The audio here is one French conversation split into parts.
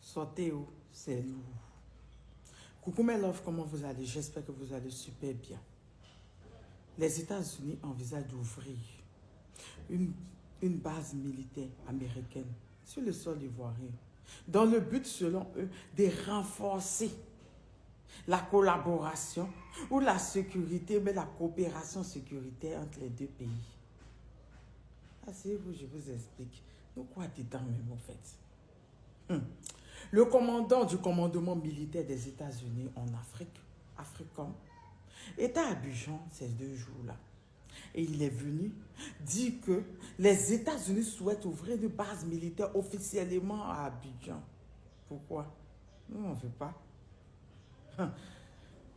Sortez où? C'est lourd. Coucou mes love, comment vous allez? J'espère que vous allez super bien. Les États-Unis envisagent d'ouvrir une base militaire américaine sur le sol ivoirien, dans le but, selon eux, de renforcer la collaboration ou la sécurité, mais la coopération sécuritaire entre les deux pays. Asseyez-vous, je vous explique. Nous quoi dedans même en fait? Le commandant du commandement militaire des États-Unis en Afrique, Africom, était à Abidjan ces 2 jours-là. Et il est venu dire que les États-Unis souhaitent ouvrir une base militaire officiellement à Abidjan. Pourquoi? Nous, on ne veut pas.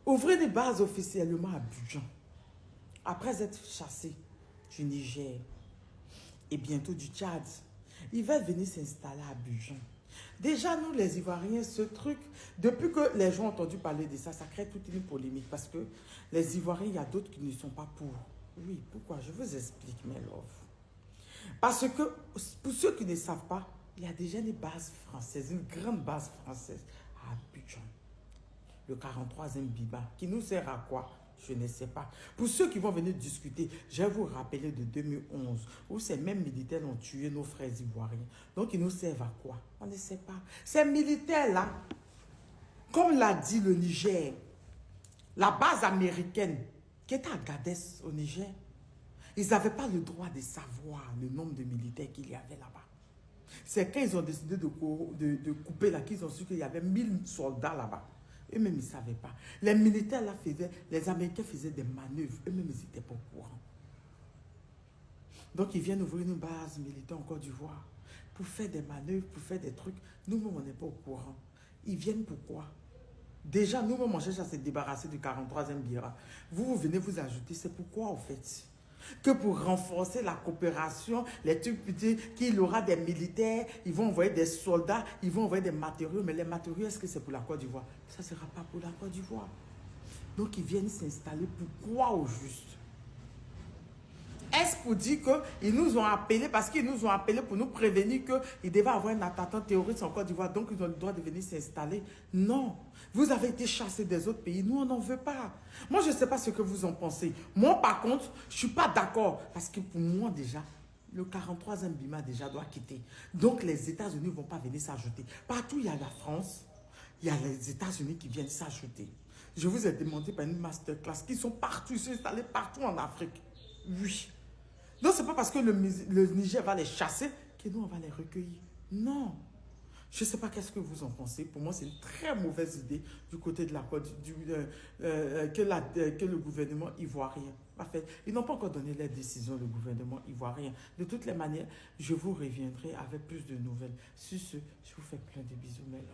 Ouvrir une base officiellement à Abidjan, après être chassé du Niger et bientôt du Tchad, il va venir s'installer à Abidjan. Déjà, nous, les Ivoiriens, ce truc, depuis que les gens ont entendu parler de ça, ça crée toute une polémique parce que les Ivoiriens, il y a d'autres qui ne sont pas pour. Oui, pourquoi? Je vous explique, mes love. Parce que, pour ceux qui ne savent pas, il y a déjà une base française, une grande base française à Abidjan. Le 43e BIBA, qui nous sert à quoi? Je ne sais pas. Pour ceux qui vont venir discuter, je vais vous rappeler de 2011, où ces mêmes militaires ont tué nos frères ivoiriens. Donc, ils nous servent à quoi? On ne sait pas. Ces militaires-là, comme l'a dit le Niger, la base américaine, qui était à Gadez au Niger, ils n'avaient pas le droit de savoir le nombre de militaires qu'il y avait là-bas. C'est quand ils ont décidé de couper là, qu'ils ont su qu'il y avait 1000 soldats là-bas. Eux-mêmes, ils ne savaient pas. Les militaires là faisaient, les Américains faisaient des manœuvres. Eux-mêmes, ils n'étaient pas au courant. Donc, ils viennent ouvrir une base militaire en Côte d'Ivoire pour faire des manœuvres, pour faire des trucs. Nous-mêmes, on n'est pas au courant. Ils viennent pourquoi? Déjà, nous-mêmes, on cherche à se débarrasser du 43e BIRA. Vous venez vous ajouter. C'est pourquoi, en fait? Que pour renforcer la coopération, les trucs petits, qu'il y aura des militaires, ils vont envoyer des soldats, ils vont envoyer des matériaux. Mais les matériaux, est-ce que c'est pour la Côte d'Ivoire? Ça ne sera pas pour la Côte d'Ivoire. Donc, ils viennent s'installer pour quoi au juste? Est-ce pour dire qu'ils nous ont appelés, parce qu'ils nous ont appelés pour nous prévenir qu'il devait avoir un attentat terroriste en Côte d'Ivoire, donc ils ont le droit de venir s'installer? Non. Vous avez été chassés des autres pays. Nous, on n'en veut pas. Moi, je ne sais pas ce que vous en pensez. Moi, par contre, je ne suis pas d'accord. Parce que pour moi, déjà, le 43e BIMA déjà doit quitter. Donc, les États-Unis ne vont pas venir s'ajouter. Partout, il y a la France, il y a les États-Unis qui viennent s'ajouter. Je vous ai demandé par une masterclass qui sont partout, ils sont installés partout en Afrique. Oui. Donc, ce n'est pas parce que le Niger va les chasser que nous, on va les recueillir. Non. Je ne sais pas qu'est-ce que vous en pensez. Pour moi, c'est une très mauvaise idée du côté de la Côte, que le gouvernement ivoirien a fait. Ils n'ont pas encore donné leur décision, le gouvernement ivoirien. De toutes les manières, je vous reviendrai avec plus de nouvelles. Sur ce, je vous fais plein de bisous, mes love.